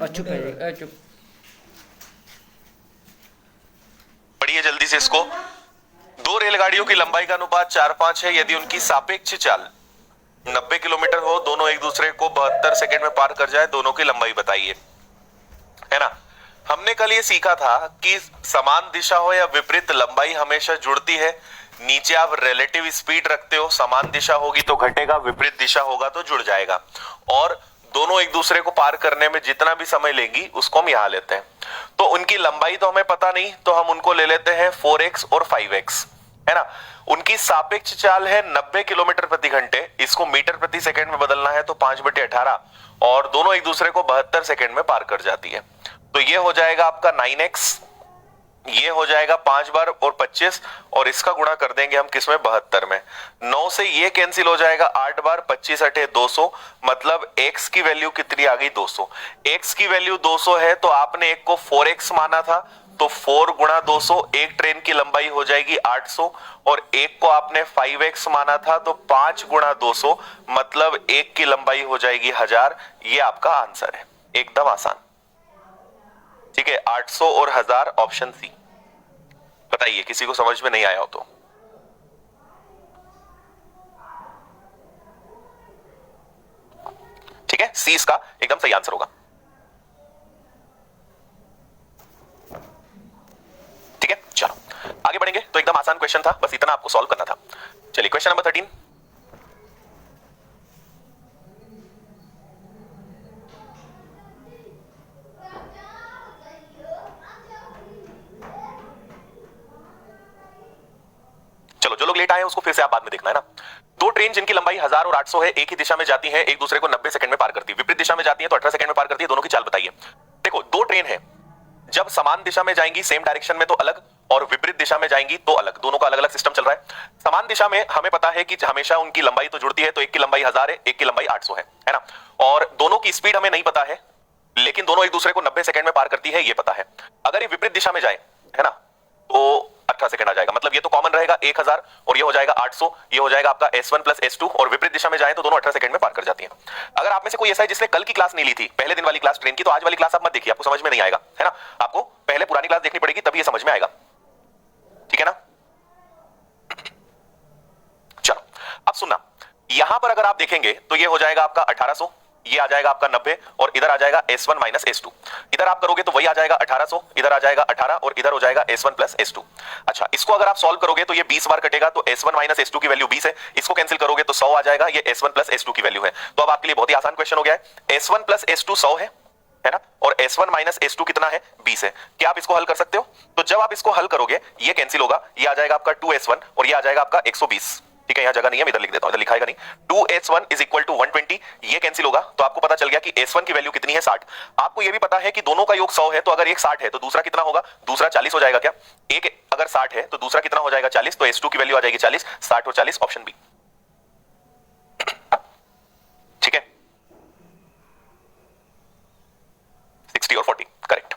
और चुप है चुप। पढ़िए जल्दी से इसको। दो रेलगाड़ियों की लंबाई का अनुपात 4:5 है। यदि उनकी सापेक्ष चाल 90 किलोमीटर हो, दोनों एक दूसरे को 72 सेकेंड में पार कर जाए, दोनों की लंबाई बताइए। है ना। हमने कल ये सीखा था कि समान दिशा हो या विपरीत, लंबाई हमेशा जुड़ती है। नीचे आप रिलेटिव स्पीड रखते हो, समान दिशा होगी तो घटेगा, विपरीत दिशा होगा तो जुड़ जाएगा। और दोनों एक दूसरे को पार करने में जितना भी समय लेंगी उसको हम यहां लेते हैं। तो उनकी लंबाई तो हमें पता नहीं, तो हम उनको ले लेते हैं 4x और 5x। है ना। उनकी सापेक्ष चाल है 90 किलोमीटर प्रति घंटे। इसको मीटर प्रति सेकंड में बदलना है तो 5/18, और दोनों एक दूसरे को 72 सेकंड में पार कर जाती है। तो ये हो जाएगा आपका 9x, ये हो जाएगा 5 बार और 25, और इसका गुणा कर देंगे हम किसमें, 72 में। 9 से ये कैंसिल हो जाएगा, 8 बार 25 अठे 200, मतलब x की वैल्यू कितनी आ गई, 200। x की वैल्यू 200 है तो आपने एक को 4x माना था, तो 4 गुणा 200, एक ट्रेन की लंबाई हो जाएगी 800, और एक को आपने 5x माना था तो 5 गुणा 200, मतलब एक की लंबाई हो जाएगी 1000। ये आपका आंसर है, एकदम आसान। ठीक है, 800 और 1000, ऑप्शन सी। बताइए किसी को समझ में नहीं आया हो तो। ठीक है, सी इसका एकदम सही आंसर होगा। ठीक है, चलो आगे बढ़ेंगे। तो एकदम आसान क्वेश्चन था, बस इतना आपको सॉल्व करना था। चलिए क्वेश्चन नंबर 13। चलो, जो लोग लेट आए हैं उसको फिर से आप बाद में देखना, है ना। दो ट्रेन जिनकी लंबाई 1000 और 800 है, एक ही दिशा में जाती हैं, एक दूसरे को 90 सेकंड में पार करती है। विपरीत दिशा में जाती है तो 18 सेकंड में पार करती है, दोनों की चाल बताइए। देखो, दो ट्रेन है, जब समान दिशा में जाएंगी सेम डायरेक्शन में तो अलग, और विपरीत दिशा में जाएंगी तो अलग, दोनों का अलग अलग सिस्टम चल रहा है। समान दिशा में हमें पता है कि हमेशा उनकी लंबाई तो जुड़ती है, तो एक की लंबाई 1000 है, एक की लंबाई 800 है ना। और दोनों की स्पीड हमें नहीं पता है, लेकिन दोनों एक दूसरे को 90 सेकंड में पार करती है, ये पता है। अगर ये विपरीत दिशा में जाए, है ना, तो 18 सेकंड आ जाएगा, मतलब ये तो कॉमन रहेगा 1000, और ये हो जाएगा 800, ये हो जाएगा आपका S1 प्लस S2, और विपरीत दिशा में जाए तो दोनों 18 सेकंड में पार कर जाती हैं। अगर आप में से कोई ऐसा है जिसने कल की क्लास नहीं ली थी, पहले दिन वाली क्लास ट्रेन की, तो आज वाली क्लास आप मत देखिए, आपको समझ में नहीं आएगा, है ना। आपको पहले पुरानी क्लास देखनी पड़ेगी, तभी ये समझ में आएगा। ठीक है ना। चलो, अब सुनना, यहां पर अगर आप देखेंगे तो ये हो जाएगा आपका 1800, ये आ जाएगा आपका 90, और इधर आ जाएगा S1 माइनस S2। इधर आप करोगे तो वही आ जाएगा 1800, इधर आ जाएगा 18, और इधर हो जाएगा S1 प्लस S2। अच्छा, इसको अगर आप सॉल्व करोगे तो ये 20 बार कटेगा, तो S1 माइनस S2 की वैल्यू 20 है। इसको कैंसिल करोगे तो 100 आ जाएगा, ये S1 प्लस S2 की वैल्यू है। तो अब आपके लिए बहुत ही आसान क्वेश्चन हो गया है। S1 प्लस S2 100 है ना, और S1 माइनस S2 कितना है, 20 है। क्या आप इसको हल कर सकते हो? तो जब आप इसको हल करोगे ये कैंसिल होगा, ये आ जाएगा आपका 2S1, और ये आ जाएगा आपका 120। ठीक है, यहां जगह नहीं है, मैं इधर लिख देता हूं, इधर लिखाएगा नहीं। 2S1 इज इक्वल टू 120, ये कैंसिल होगा, तो आपको पता चल गया कि S1 की वैल्यू कितनी है, 60। आपको ये भी पता है कि दोनों का योग 100 है, तो अगर एक 60 है तो दूसरा कितना होगा, दूसरा 40 हो जाएगा। क्या एक अगर 60 है तो दूसरा कितना हो जाएगा, 40, तो S2 की वैल्यू आ जाएगी 40। 60 और 40, ऑप्शन बी। ठीक है, 60 और 40 करेक्ट।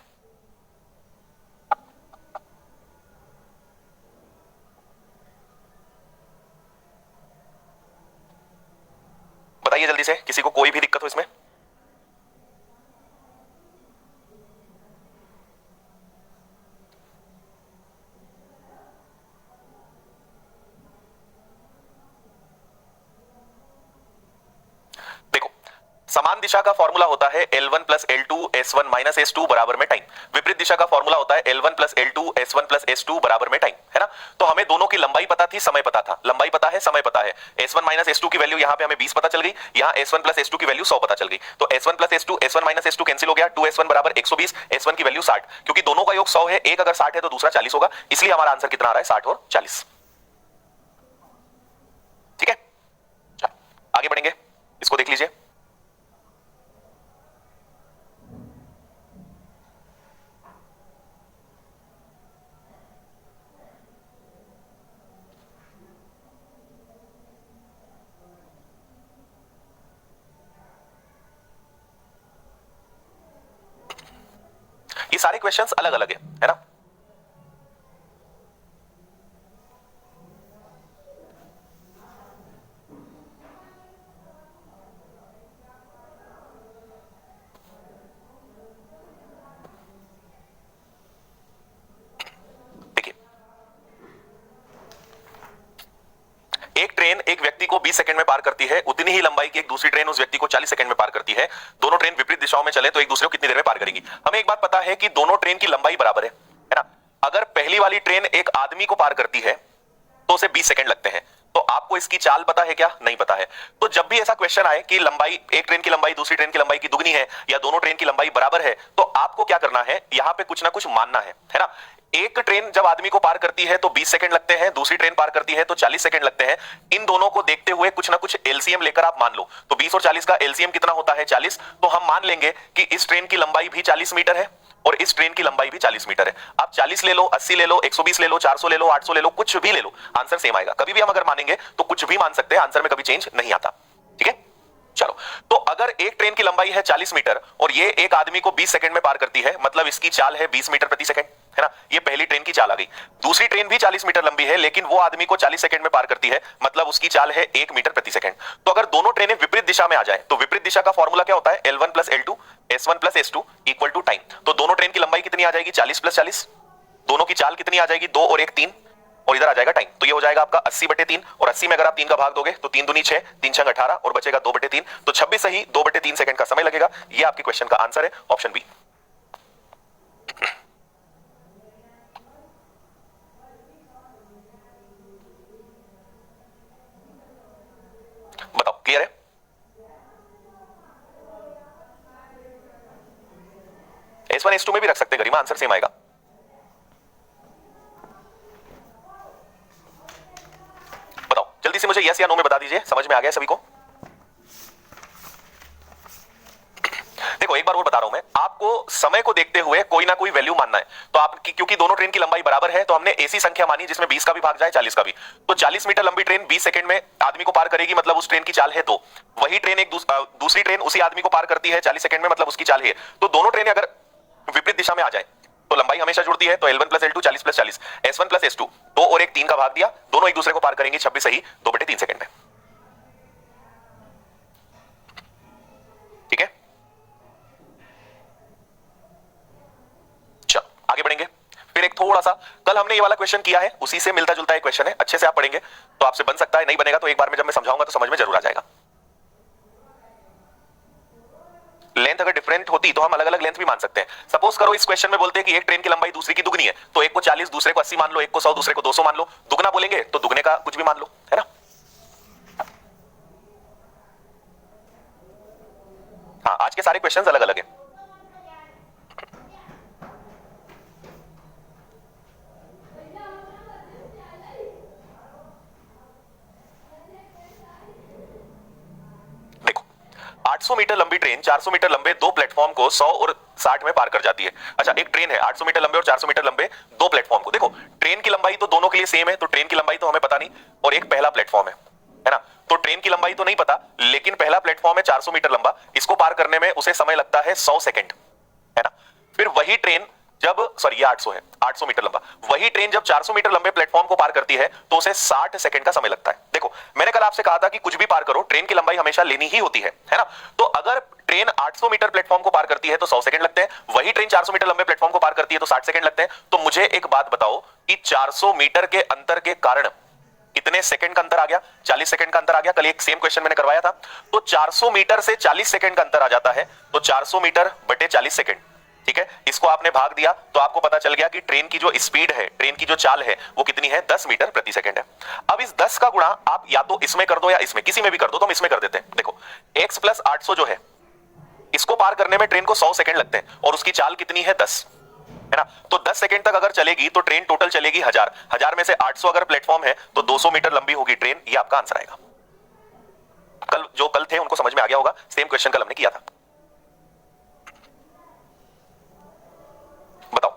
बताइए जल्दी से, किसी को कोई भी दिक्कत हो इसमें। देखो, समान दिशा का फॉर्मूला होता है L1 plus L2 S1 minus S2 बराबर में टाइम। विपरीत दिशा का फॉर्मूला होता है L1 plus L2 S1 plus S2 बराबर में टाइम, है ना। तो हमें दोनों की लंबाई पता थी, समय पता था, लंबाई पता है, समय पता है। S1 माइनस S2 की वैल्यू यहां पे हमें 20 पता चल गई, यहां S1 प्लस S2 की वैल्यू 100 पता चल गई। तो S1 plus S2, S1 minus S2 cancel हो गया, 2S1 बराबर 120, S1 की वैल्यू 60। क्योंकि दोनों का योग 100 है, एक अगर 60 है तो दूसरा 40 होगा, इसलिए हमारा आंसर कितना आ रहा है, 60 और 40। ठीक है, आगे बढ़ेंगे, इसको देख लीजिए। ये सारे क्वेश्चंस अलग अलग है ना। ट्रेन एक व्यक्ति को 20 सेकंड में पार करती है, उतनी ही लंबाई की एक दूसरी ट्रेन उस व्यक्ति को 40 सेकंड में पार करती है। दोनों ट्रेन विपरीत दिशाओं में चले तो एक दूसरे को कितनी देर में पार करेगी? हमें एक बात पता है कि दोनों ट्रेन की लंबाई बराबर है ना? अगर पहली वाली ट्रेन एक आदमी को पार करती है तो उसे 20 सेकंड लगते हैं। तो आपको इसकी चाल पता है क्या? नहीं पता है। तो जब भी ऐसा क्वेश्चन आए कि लंबाई, एक ट्रेन की लंबाई दूसरी ट्रेन की लंबाई की दुगनी है या दोनों ट्रेन की लंबाई बराबर है, तो आपको क्या करना है, यहां पे कुछ ना कुछ मानना है ना? एक ट्रेन जब आदमी को पार करती है तो 20 सेकंड लगते हैं, दूसरी ट्रेन पार करती है तो 40 सेकंड लगते हैं। इन दोनों को देखते हुए कुछ ना कुछ एलसीएम लेकर आप मान लो। तो 20 और 40 का एलसीएम कितना होता है? 40। तो हम मान लेंगे कि इस ट्रेन की लंबाई भी 40 मीटर है और इस ट्रेन की लंबाई भी 40 मीटर है। आप 40 ले लो, 80 ले लो, 120 ले लो, 400 ले लो, 800 ले लो, कुछ भी ले लो, आंसर सेम आएगा। कभी भी हम अगर मानेंगे तो कुछ भी मान सकते हैं, आंसर में कभी चेंज नहीं आता। ठीक है, चलो। तो अगर एक ट्रेन की लंबाई है 40 मीटर और ये एक आदमी को 20 सेकंड में पार करती है, मतलब इसकी चाल है 20 मीटर प्रति सेकंड, है ना? ये पहली ट्रेन की चाल आ गई। दूसरी ट्रेन भी 40 मीटर लंबी है, लेकिन वो आदमी को 40 सेकंड में पार करती है, मतलब उसकी चाल है 1 मीटर प्रति सेकंड। तो अगर दोनों ट्रेनें विपरीत दिशा में आ जाए तो विपरीत दिशा का फॉर्मूला क्या होता है? L1 plus L2 S1 plus S2 equal to time. तो दोनों ट्रेन की लंबाई कितनी आ जाएगी? 40 प्लस 40। दोनों की चाल कितनी आ जाएगी? 2 और 1 3, और इधर आ जाएगा टाइम। तो ये हो जाएगा आपका 80/3, और 80 में अगर आप 3 का भाग दोगे तो 3 दूनी 6, 3 छंग 18 और बचेगा 2/3। तो 26 सही 2/3 सेकंड का समय लगेगा। ये आपके क्वेश्चन का आंसर है, ऑप्शन बी। बताओ, क्लियर है? S1 S2 में भी रख सकते गरिमा, आंसर सेम आएगा। बताओ जल्दी से मुझे यस या नो में बता दीजिए, समझ में आ गया सभी को? देखो एक बार और बता रहा हूं मैं आपको, समय को देखते हुए कोई ना कोई वैल्यू मानना है। तो आप क्योंकि दोनों ट्रेन की लंबाई बराबर है तो हमने ऐसी संख्या मानी जिसमें 20 का भी भाग जाए, 40 का भी। तो 40 मीटर लंबी ट्रेन 20 सेकंड में आदमी को पार करेगी, मतलब उस ट्रेन की चाल है 2। वही ट्रेन एक दूसरी ट्रेन उसी आदमी को पार करती है 40 सेकंड में, मतलब उसकी चाल है। तो दोनों ट्रेनें अगर विपरीत दिशा में आ जाए तो लंबाई हमेशा जुड़ती है। तो L1 plus L2 40 plus 40, S1 plus S2 2 और 1 3 का भाग दिया, दोनों एक दूसरे को पार करेंगे 26 सही 2/3 सेकंड में। ठीक है, चलो आगे बढ़ेंगे। फिर एक थोड़ा सा, कल हमने ये वाला क्वेश्चन किया है, उसी से मिलता जुलता एक क्वेश्चन है। अच्छे से आप पढ़ेंगे तो आपसे बन सकता है, नहीं बनेगा तो एक बार में जब मैं समझाऊंगा तो समझ में जरूर आ जाएगा। लेंथ अगर डिफरेंट होती तो हम अलग अलग लेंथ भी मान सकते हैं। सपोज करो इस क्वेश्चन में बोलते हैं कि एक ट्रेन की लंबाई दूसरी की दुगनी है, तो एक को 40 दूसरे को 80 मान लो, एक को 100 दूसरे को 200 मान लो। दुगना बोलेंगे तो दुगने का कुछ भी मान लो, है ना? हाँ, आज के सारे क्वेश्चंस अलग अलग हैं। देखो 800 मीटर लंबी ट्रेन 400 मीटर लंबे दो प्लेटफॉर्म को 100 और 60 में पार कर जाती है। अच्छा, एक ट्रेन है 800 मीटर लंबे और 400 मीटर लंबे दो प्लेटफॉर्म को। देखो ट्रेन की लंबाई तो दोनों के लिए सेम है, तो ट्रेन की लंबाई तो हमें पता नहीं, और एक पहला प्लेटफॉर्म है ना? तो ट्रेन की लंबाई तो नहीं पता, लेकिन पहला प्लेटफॉर्म है 400 मीटर लंबा, इसको पार करने में उसे समय लगता है 100 सेकंड, है ना? फिर वही ट्रेन जब, सॉरी ये 800 है, 800 मीटर लंबा, वही ट्रेन जब 400 मीटर लंबे प्लेटफॉर्म को पार करती है तो उसे 60 सेकंड का समय लगता है। देखो मैंने कल आपसे कहा था कि कुछ भी पार करो, ट्रेन की लंबाई हमेशा लेनी ही होती है ना? तो अगर ट्रेन 800 मीटर प्लेटफॉर्म को पार करती है तो 100 सेकंड लगते हैं, वही ट्रेन 400 मीटर लंबे प्लेटफॉर्म को पार करती है तो 60 सेकंड लगते हैं। तो मुझे एक बात बताओ कि 400 मीटर के अंतर के कारण कितने सेकंड का अंतर आ गया? 40 सेकंड का अंतर आ गया। कल एक सेम क्वेश्चन मैंने करवाया था। तो 400 मीटर से 40 सेकंड का अंतर आ जाता है, तो 400 मीटर बटे 40 सेकंड, ठीक है, इसको आपने भाग दिया तो आपको पता चल गया कि ट्रेन की जो स्पीड है, ट्रेन की जो चाल है वो कितनी है? 10 मीटर प्रति सेकंड है। अब इस 10 का गुणा आप या तो इसमें कर दो या इसमें, किसी में भी कर दो, तो हम इसमें कर देते हैं। देखो x प्लस 800 जो है, इसको पार करने में ट्रेन को 100 सेकंड लगते हैं और उसकी चाल कितनी है? 10, है ना? तो 10 सेकंड तक अगर चलेगी तो ट्रेन टोटल चलेगी 1000, 1000 में से 800 अगर प्लेटफॉर्म है तो 200 मीटर लंबी होगी ट्रेन। ये आपका आंसर आएगा। कल थे उनको समझ में आ गया होगा, सेम क्वेश्चन कल हमने किया था। बताओ,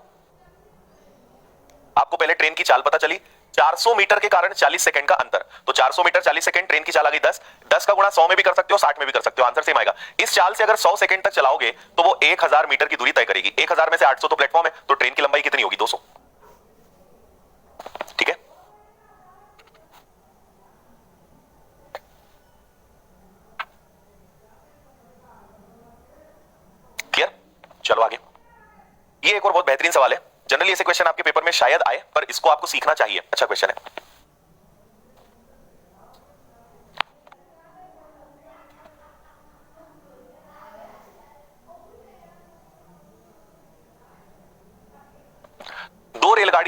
आपको पहले ट्रेन की चाल पता चली, 400 मीटर के कारण 40 सेकंड का अंतर, तो 400 मीटर 40 सेकंड, ट्रेन की चाल आ गई 10, 10 का गुणा 100 में भी कर सकते हो, 60 में भी कर सकते हो, आंसर सेम आएगा। इस चाल से अगर 100 सेकंड तक चलाओगे तो वो 1000 मीटर की दूरी तय करेगी। 1000 में से 800 तो प्लेटफॉर्म है, तो ट्रेन की लंबाई कितनी होगी? 200। ठीक है, क्लियर? चलो आगे। ये एक और बहुत बेहतरीन सवाल है, जनरली ऐसे क्वेश्चन आपके पेपर में शायद आए, पर इसको आपको सीखना चाहिए, अच्छा क्वेश्चन है।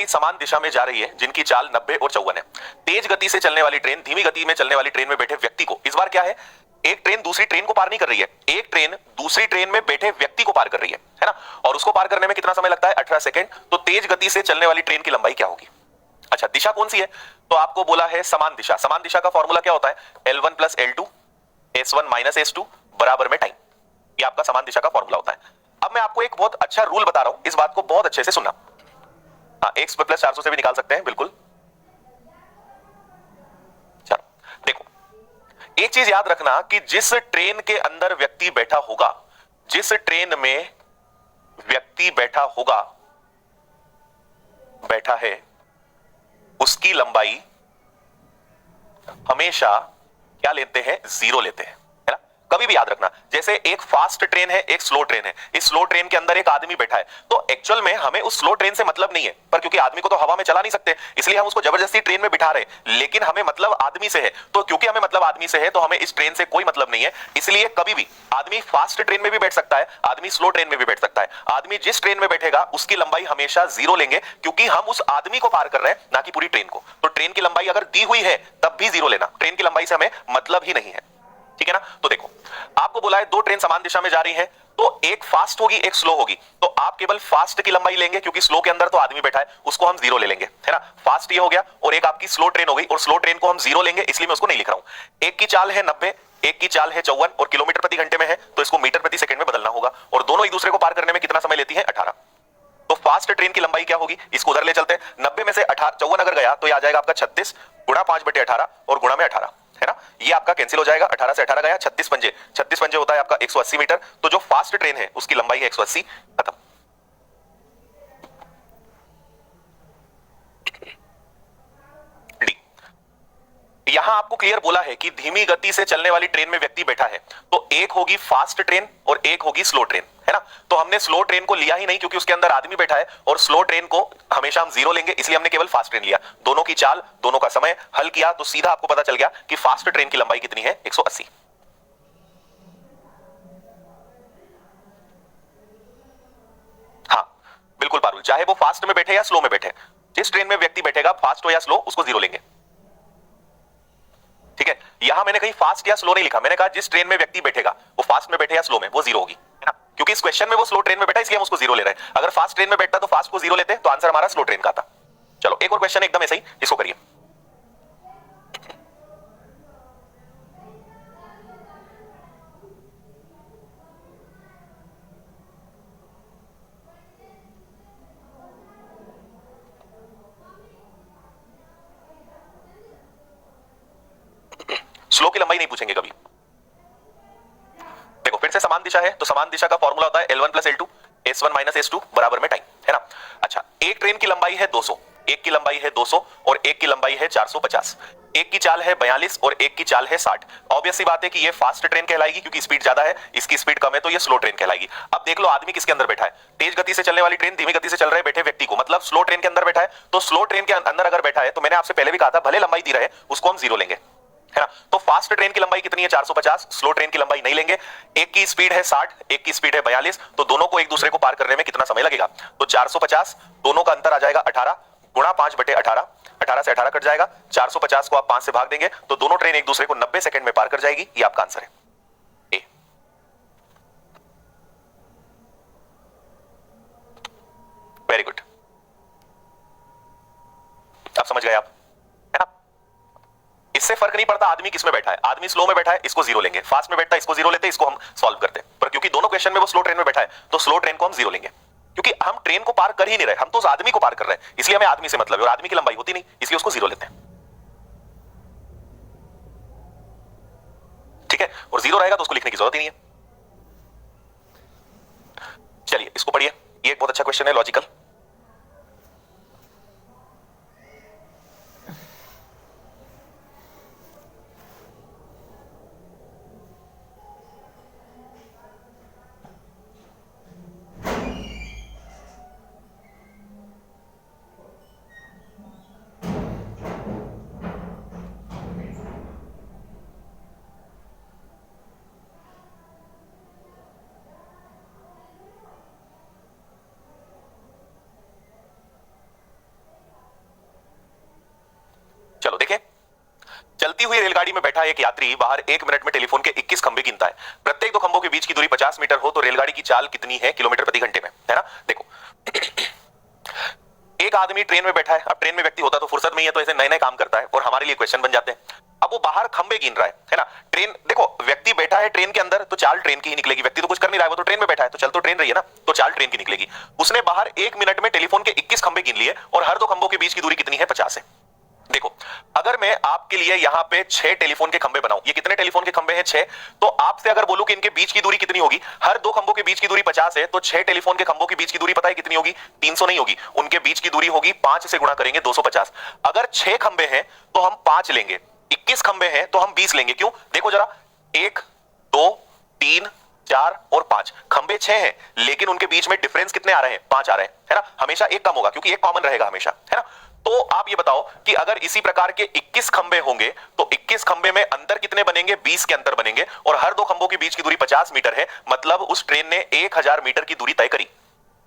रेलगाड़ी समान दिशा में जा रही है जिनकी चाल 90 और 54 है। तेज गति से चलने वाली ट्रेन धीमी गति में चलने वाली ट्रेन में बैठे व्यक्ति को, इस बार क्या है, एक ट्रेन दूसरी ट्रेन को पार नहीं कर रही है, एक ट्रेन दूसरी ट्रेन में बैठे व्यक्ति को पार कर रही है ना, और उसको पार करने में कितना समय लगता है, 18 सेकंड। तो तेज गति से चलने वाली ट्रेन की लंबाई क्या होगी? अच्छा, दिशा कौन सी है? तो आपको बोला है समान दिशा। समान दिशा का फॉर्मूला क्या होता है? L1 plus L2 S1 minus S2 बराबर में टाइम। ये आपका समान दिशा का फॉर्मूला होता है। अब मैं आपको एक बहुत अच्छा रूल बता रहा हूं, इस बात को बहुत अच्छे से सुनना। हाँ, x प्लस 400 से भी निकाल सकते हैं, बिल्कुल। चलो देखो, एक चीज याद रखना कि जिस ट्रेन के अंदर व्यक्ति बैठा होगा, जिस ट्रेन में व्यक्ति बैठा है, उसकी लंबाई हमेशा क्या लेते हैं? 0 लेते हैं, है ना। कभी भी याद रखना, जैसे एक फास्ट ट्रेन है, एक स्लो ट्रेन है, इस स्लो ट्रेन के अंदर एक आदमी बैठा है, तो एक्चुअल में हमें उस स्लो ट्रेन से मतलब नहीं है, पर क्योंकि आदमी को तो हवा में चला नहीं सकते, इसलिए हम उसको जबरदस्ती ट्रेन में बिठा रहे, लेकिन हमें मतलब आदमी से है। तो क्योंकि हमें मतलब आदमी से है, तो हमें इस ट्रेन से कोई मतलब नहीं है, इसलिए कभी भी आदमी फास्ट ट्रेन में भी बैठ सकता है, आदमी स्लो ट्रेन में भी बैठ सकता है। आदमी जिस ट्रेन में बैठेगा उसकी लंबाई हमेशा 0 लेंगे, क्योंकि हम उस आदमी को पार कर रहे हैं, ना कि पूरी ट्रेन को। तो ट्रेन की लंबाई अगर दी हुई है तब भी 0 लेना, ट्रेन की लंबाई से हमें मतलब ही नहीं है, ठीक है ना। तो देखो, आपको बोला है दो ट्रेन समान दिशा में जा रही है, तो एक फास्ट होगी एक स्लो होगी, तो आप केवल फास्ट की लंबाई लेंगे, क्योंकि स्लो के अंदर तो आदमी बैठा है, उसको हम 0 ले लेंगे, है ना। फास्ट ये हो गया, और एक आपकी स्लो ट्रेन हो गई, और स्लो ट्रेन को हम 0 लेंगे, इसलिए मैं उसको नहीं लिख रहा हूं। एक की चाल है 90, एक की चाल है 54 और किलोमीटर प्रति घंटे में है, तो इसको मीटर प्रति सेकंड में बदलना होगा, और दोनों एक दूसरे को पार करने में कितना समय लेती है? 18। तो फास्ट ट्रेन की लंबाई क्या होगी? इसको उधर ले चलते हैं। 90 में से 54 अगर गया तो ये आ जाएगा आपका 36 गुणा 5/18 और गुणा में 18, है ना। ये आपका कैंसिल हो जाएगा, 18 से 18 गया, 36 पंजे होता है आपका 180 मीटर। तो जो फास्ट ट्रेन है उसकी लंबाई है 180। खत्म। डी, यहां आपको क्लियर बोला है कि धीमी गति से चलने वाली ट्रेन में व्यक्ति बैठा है, तो एक होगी फास्ट ट्रेन और एक होगी स्लो ट्रेन, है ना। तो हमने स्लो ट्रेन को लिया ही नहीं, क्योंकि उसके अंदर आदमी बैठा है, और स्लो ट्रेन को हमेशा हम 0 लेंगे, इसलिए हमने केवल फास्ट ट्रेन लिया। दोनों की चाल, दोनों का समय हल किया तो सीधा आपको पता चल गया कि फास्ट ट्रेन की लंबाई कितनी है? 180। हाँ बिल्कुल पारुल, चाहे वो फास्ट में बैठे या स्लो में बैठे, जिस ट्रेन में व्यक्ति बैठेगा, फास्ट हो या स्लो, उसको 0 लेंगे, ठीक है। यहां मैंने कहीं फास्ट या स्लो नहीं लिखा, मैंने कहा जिस ट्रेन में व्यक्ति बैठेगा, वो फास्ट में बैठे या स्लो में, वो 0 होगी, है ना। क्योंकि इस क्वेश्चन में वो स्लो ट्रेन में बैठा, इसलिए हम उसको 0 ले रहे हैं। अगर फास्ट ट्रेन में बैठता तो फास्ट को 0 लेते, तो आंसर हमारा स्लो ट्रेन का था। चलो एक और क्वेश्चन एकदम ऐसे ही, इसको करिए। स्लो की लंबाई नहीं पूछेंगे कभी। देखो फिर से समान दिशा है, तो समान दिशा का फॉर्मूला होता है L1 plus L2 S1 minus S2 बराबर में टाइम, है ना। अच्छा, एक ट्रेन की लंबाई है 200, एक की लंबाई है 200 और एक की लंबाई है 450। एक की चाल है 42 और एक की चाल है 60। ऑब्वियस सी बात है कि ये फास्ट ट्रेन कहलाएगी, क्योंकि स्पीड ज्यादा है, इसकी स्पीड कम है, तो ये स्लो ट्रेन कहलाएगी। अब देख लो आदमी किसके अंदर बैठा है? तेज गति से चलने वाली ट्रेन धीमी गति से चल रहे बैठे व्यक्ति को, मतलब स्लो ट्रेन के अंदर बैठा है। तो स्लो ट्रेन के अंदर अगर बैठा है, तो मैंने आपसे पहले भी कहा था, भले लंबाई दी रहे, उसको हम 0 लेंगे, है ना। तो फास्ट ट्रेन की लंबाई कितनी है? 450। स्लो ट्रेन की लंबाई नहीं लेंगे। एक की स्पीड है 60, एक की स्पीड है 42, तो दोनों को एक दूसरे को पार करने में कितना समय लगेगा? तो 450, दोनों का अंतर आ जाएगा 18 गुणा 5/18, 18 से 18 कट जाएगा, 450 को आप 5 से भाग देंगे, तो दोनों ट्रेन एक दूसरे को 90 सेकंड में पार कर जाएगी। ये आपका आंसर है, ए। वेरी गुड, अब समझ गए आप, है ना। इससे फर्क नहीं पड़ता आदमी किस में बैठा है, आदमी स्लो में बैठा है, इसको 0 लेंगे, फास्ट में बैठा है, इसको 0 लेते, इसको हम सॉल्व करते हैं। पर क्योंकि दोनों क्वेश्चन में वो स्लो ट्रेन में बैठा है, तो स्लो ट्रेन को हम 0 लेंगे, क्योंकि हम ट्रेन को पार कर ही नहीं रहे, हम तो उस आदमी को पार कर रहे हैं, इसलिए हमें आदमी से मतलब है, और आदमी की लंबाई होती नहीं, इसलिए उसको 0 लेते हैं, ठीक है। और 0 रहेगा तो उसको लिखने की जरूरत ही नहीं है। चलिए इसको पढ़िए, ये एक बहुत अच्छा क्वेश्चन है, लॉजिकल। चलती हुई रेलगाड़ी में बैठा एक यात्री बाहर 1 मिनट में टेलीफोन के 21 खंभे गिनता है। प्रत्येक दो खंभों के बीच की दूरी 50 मीटर हो तो रेलगाड़ी की चाल कितनी है किलोमीटर प्रति घंटे में, है ना। देखो एक आदमी ट्रेन में बैठा है। अब ट्रेन में व्यक्ति होता तो फुर्सत में ही है, तो ऐसे नए नए काम करता है और हमारे लिए क्वेश्चन बन जाते हैं। अब वो बाहर खंभे गिन रहा है ना। ट्रेन देखो, व्यक्ति बैठा है ट्रेन के अंदर तो चाल ट्रेन की ही निकलेगी। व्यक्ति तो कुछ कर नहीं रहा है, वो तो ट्रेन में बैठा है, तो चल तो ट्रेन रही है ना, तो चाल ट्रेन की निकलेगी। उसने बाहर 1 मिनट में टेलीफोन के 21 खंभे गिन लिए और हर दो खंभों के बीच की दूरी कितनी है, 50 है। देखो अगर मैं आपके लिए यहां पे 6 टेलीफोन के खंभे बनाऊं, ये कितने टेलीफोन के खंभे हैं, 6, तो आपसे अगर बोलूं कि इनके बीच की दूरी कितनी होगी, हर दो खंभों के बीच की दूरी 50 है, तो 6 टेलीफोन के खंभों के बीच की दूरी पता है कितनी होगी, 300 नहीं होगी, उनके बीच की दूरी होगी 5 से गुणा करेंगे 250। अगर 6 खंभे हैं तो हम 5 लेंगे, 21 खंभे हैं तो हम 20 लेंगे। क्यों, देखो जरा, 1 2 3 4 और 5 खंभे 6 हैं, लेकिन उनके बीच में डिफरेंस कितने आ रहे हैं, 5 आ रहे हैं, है ना। हमेशा एक कम होगा क्योंकि एक कॉमन रहेगा हमेशा, है ना। तो आप ये बताओ कि अगर इसी प्रकार के 21 खंभे होंगे तो 21 खंभे में अंतर कितने बनेंगे, 20 के अंतर बनेंगे, और हर दो खंभों के बीच की दूरी 50 मीटर है। मतलब उस ट्रेन ने 1000 मीटर की दूरी तय करी,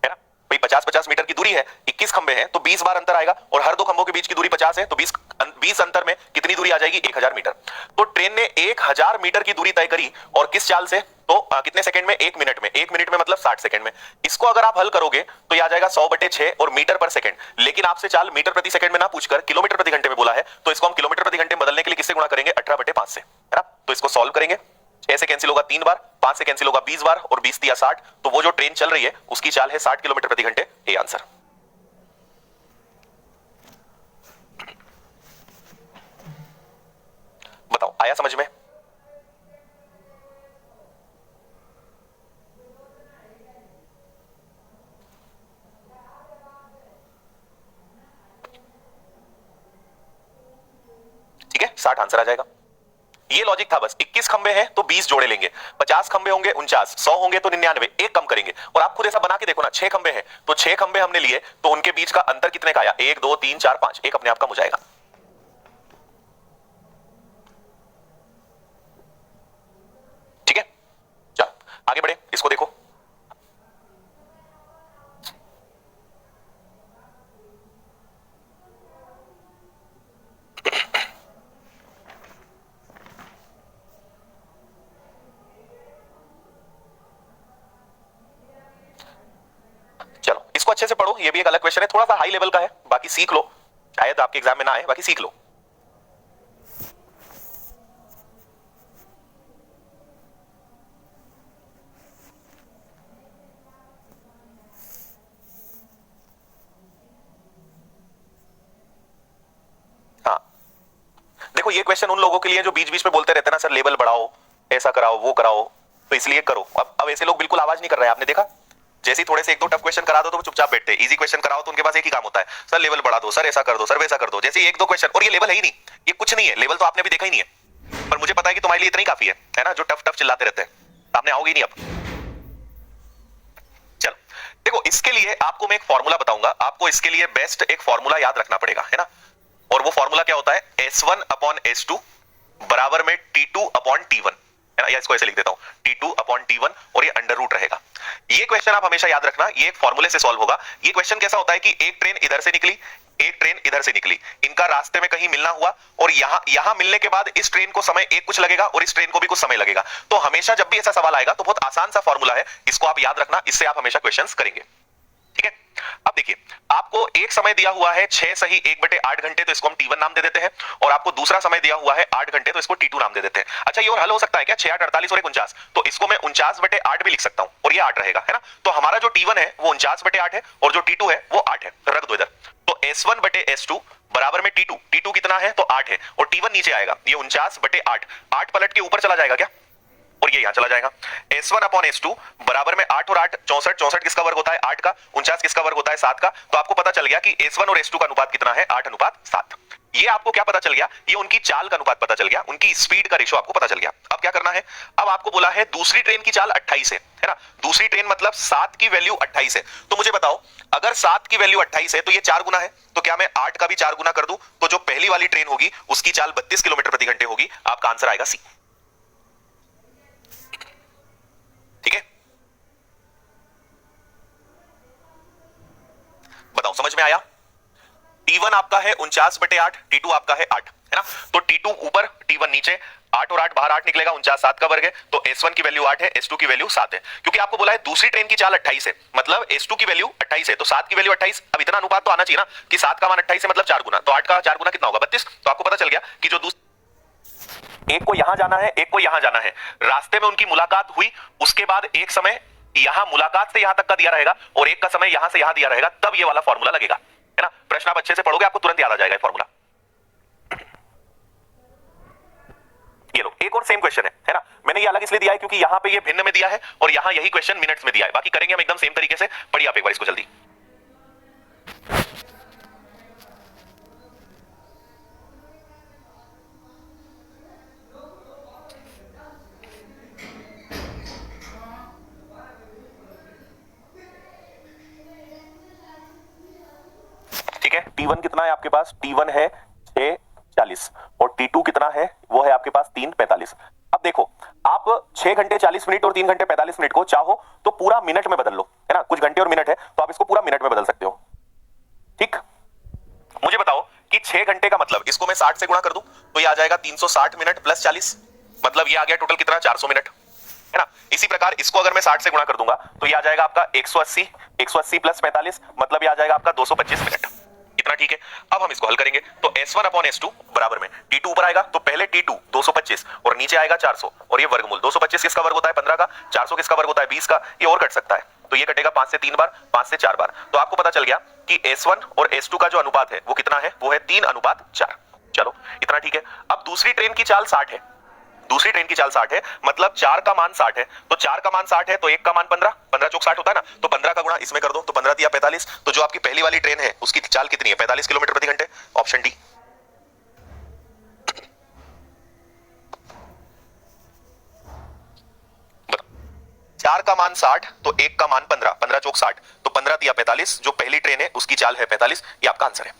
है ना भाई। 50-50 मीटर की दूरी है, 21 खंभे हैं तो 20 बार अंतर आएगा, और हर दो खंभों के बीच की दूरी 50 है, तो 20 अंतर में कितनी दूरी आ जाएगी, 1000 मीटर। तो ट्रेन ने 1000 मीटर की दूरी तय करी, और किस चाल से, तो कितने सेकंड में, 1 मिनट में। 1 मिनट में मतलब 60 सेकंड में। इसको अगर आप हल करोगे तो यह आ जाएगा 100/6 और मीटर पर सेकंड। लेकिन आपसे चाल मीटर प्रति सेकंड में ना पूछकर किलोमीटर प्रति घंटे में बोला है, तो इसको हम किलोमीटर प्रति घंटे बदलने के लिए किससे गुणा करेंगे, 18/5 से, है ना। तो इसको सॉल्व करेंगे, 6 से कैंसिल होगा 3 बार, 5 से कैंसिल होगा 20 बार, और 20 दिया 60, तो वो जो ट्रेन चल रही है उसकी चाल है 60 किलोमीटर प्रति घंटे। ये आंसर। बताओ आया समझ में। ठीक है, 60 आंसर आ जाएगा। ये लॉजिक था बस। 21 खंबे हैं तो 20 जोड़े लेंगे, 50 खंबे होंगे 49, 100 होंगे तो 99, एक कम करेंगे। और आप खुद ऐसा बना के देखो ना, 6 खंबे हैं तो 6 खंबे हमने लिए, तो उनके बीच का अंतर कितने का आया, 1 2 3 4 5, एक अपने आप कम हो जाएगा। ठीक है, चलो आगे बढ़े, इसको देखो। चलो इसको अच्छे से पढ़ो, ये भी एक अलग क्वेश्चन है, थोड़ा सा हाई लेवल का है, बाकी सीख लो, शायद आपके एग्जाम में ना आए, बाकी सीख लो। हाँ देखो, ये क्वेश्चन उन लोगों के लिए जो बीच बीच में बोलते रहते हैं ना, सर लेवल बढ़ाओ, ऐसा कराओ, वो कराओ, तो इसलिए करो। अब ऐसे लोग बिल्कुल आवाज नहीं कर रहे हैं, आपने देखा। जैसे ही थोड़े से 1-2 टफ क्वेश्चन करा दो तो वो चुपचाप बैठते हैं। इजी क्वेश्चन कराओ तो उनके पास एक ही काम होता है, सर लेवल बढ़ा दो, सर ऐसा कर दो, सर वैसा कर दो। जैसे 1-2 क्वेश्चन, और ये लेवल है ही नहीं, ये कुछ नहीं है, लेवल तो आपने अभी देखा ही नहीं है, पर मुझे पता है कि तुम्हारे लिए इतना ही काफी है ना, जो टफ टफ चिल्लाते रहते हैं। सामने आओगे नहीं अब। चलो देखो, इसके लिए आपको मैं एक फॉर्मूला बताऊंगा, आपको इसके लिए बेस्ट एक फॉर्मूला याद रखना पड़ेगा, है ना। और वो फॉर्मूला क्या होता है, S1/S2 बराबर में T2/T1, है ना। या इसको ऐसे लिख देता हूं, T2/T1, और ये अंडर रूट रहेगा। ये क्वेश्चन आप हमेशा याद रखना, ये एक फॉर्मूले से सॉल्व होगा। ये क्वेश्चन कैसा होता है कि एक ट्रेन इधर से निकली, एक ट्रेन इधर से निकली, इनका रास्ते में कहीं मिलना हुआ, और यहां मिलने के बाद इस ट्रेन को समय एक कुछ लगेगा और इस ट्रेन को भी कुछ समय लगेगा। तो हमेशा जब भी ऐसा सवाल आएगा तो बहुत आसान सा फॉर्मूला है, इसको आप याद रखना, इससे आप हमेशा क्वेश्चंस करेंगे। ठीक है, अब देखिए, आपको एक समय दिया हुआ है 6 सही 1/8 घंटे, तो इसको हम T1 नाम दे देते हैं, और आपको दूसरा समय दिया हुआ है 8 घंटे, तो इसको T2 नाम दे देते हैं। अच्छा, ये और हल हो सकता है क्या, 6 8 48 और 1 49, तो इसको मैं 49/8 भी लिख सकता हूं, और ये 8 रहेगा, है ना। तो हमारा जो T1 है वो 49/8 है, और जो T2 है वो 8 है, रख दो इधर। तो S1/S2 बराबर में T2, T2 कितना है, तो 8 है, और T1 नीचे आएगा, ये 49/8, 8 पलट के ऊपर चला जाएगा क्या, और ये यहां चला जाएगा। S1/S2 बराबर में 8 और 8 64, 64 किसका वर्ग होता है, 8 का, 49 किसका वर्ग होता है, 7 का। तो आपको पता चल गया कि S1 और S2 का अनुपात कितना है, 8:7। ये आपको क्या पता चल गया, ये उनकी चाल का अनुपात पता चल गया, उनकी स्पीड का रेशो आपको पता चल गया। अब क्या करना है, अब आपको बोला है दूसरी ट्रेन की चाल 28 है ना। दूसरी ट्रेन मतलब 7 की वैल्यू 28 है। तो मुझे बताओ, अगर 7 की वैल्यू 28 है तो ये 4 गुना है, तो क्या मैं 8 का भी 4 गुना कर दूं, तो जो पहली वाली ट्रेन होगी उसकी चाल 32 किलोमीटर प्रति घंटे होगी। आपका आंसर आएगा सी। ठीक है, बताओ समझ में आया। T1 आपका है 49/8, T2 आपका है 8, है ना। तो T2 ऊपर T1 नीचे, 8 और 8 बाहर 8 निकलेगा, 49 7 का वर्ग है, तो S1 की वैल्यू 8 है, S2 की वैल्यू 7 है। क्योंकि आपको बोला है दूसरी ट्रेन की चाल 28 है, मतलब S2 की वैल्यू 28 है, तो 7 की वैल्यू 28। अब इतना अनुपात तो आना चाहिए ना कि 7 का मान 28 है, मतलब 4 गुना, तो 8 का 4 गुना कितना होगा 32। तो आपको पता चल गया कि जो एक को यहां जाना है, एक को यहां जाना है, रास्ते में उनकी मुलाकात हुई, उसके बाद एक समय यहां मुलाकात से यहां तक का दिया रहेगा और एक का समय यहां से यहां दिया रहेगा, तब ये वाला फॉर्मूला लगेगा, है ना। प्रश्न आप अच्छे से पढ़ोगे, आपको तुरंत याद आ जाएगा फॉर्मूला। ये लो, एक और सेम क्वेश्चन है ना। मैंने ये अलग इसलिए दिया है क्योंकि यहां पे ये भिन्न में दिया है और यहां यही क्वेश्चन मिनट्स में दिया है। बाकी करेंगे हम एकदम सेम तरीके से। पढ़िए आप एक बार इसको जल्दी। ठीक है, T1 कितना है आपके पास? T1 है 6:40 और T2 कितना है? वो है आपके पास 3:45। अब देखो, आप 6 घंटे 40 मिनट और 3 घंटे 45 मिनट को चाहो तो पूरा मिनट में बदल लो, है ना। कुछ घंटे और मिनट है तो आप इसको पूरा मिनट में बदल सकते हो। ठीक, मुझे बताओ कि 6 घंटे का मतलब, इसको मैं 60 से गुणा कर दूं तो ये आ जाएगा 360 मिनट प्लस 40, मतलब ये आ गया टोटल कितना? 400 मिनट, है ना। इसी प्रकार इसको अगर मैं 60 से गुणा कर दूंगा तो ये आ जाएगा आपका 180 प्लस 45, मतलब ये आ जाएगा आपका 225 मिनट। इतना ठीक है। अब हम इसको हल करेंगे तो S1 अपॉन S2 बराबर में T2 ऊपर आएगा तो पहले T2 225 और नीचे आएगा 400 और ये वर्गमूल 225 किसका वर्ग होता है? 15 का। 400 किसका वर्ग होता है? 20 का। ये और कट सकता है तो ये कटेगा 5 से 3 बार, 5 से 4 बार। तो आपको पता चल गया कि S1 और S2 का जो अनुपात है वो कितना है? वो है 3:4। चलो इतना ठीक है। अब दूसरी ट्रेन की चाल 60 है, दूसरी ट्रेन की चाल 60 है, मतलब 4 का मान 60 है, तो 4 का मान 60 है तो 1 का मान 15, 15 चौक 60 होता है ना, तो 15 का गुणा इसमें कर दो तो 15 दिया 45। तो जो आपकी पहली वाली ट्रेन है उसकी चाल कितनी है? 45 किलोमीटर प्रति घंटे। Option D. 4 का मान 60 तो 1 का मान 15, 15 चौक 60, तो 15 दिया 45। जो पहली ट्रेन है उसकी चाल है 45। ये आपका आंसर है।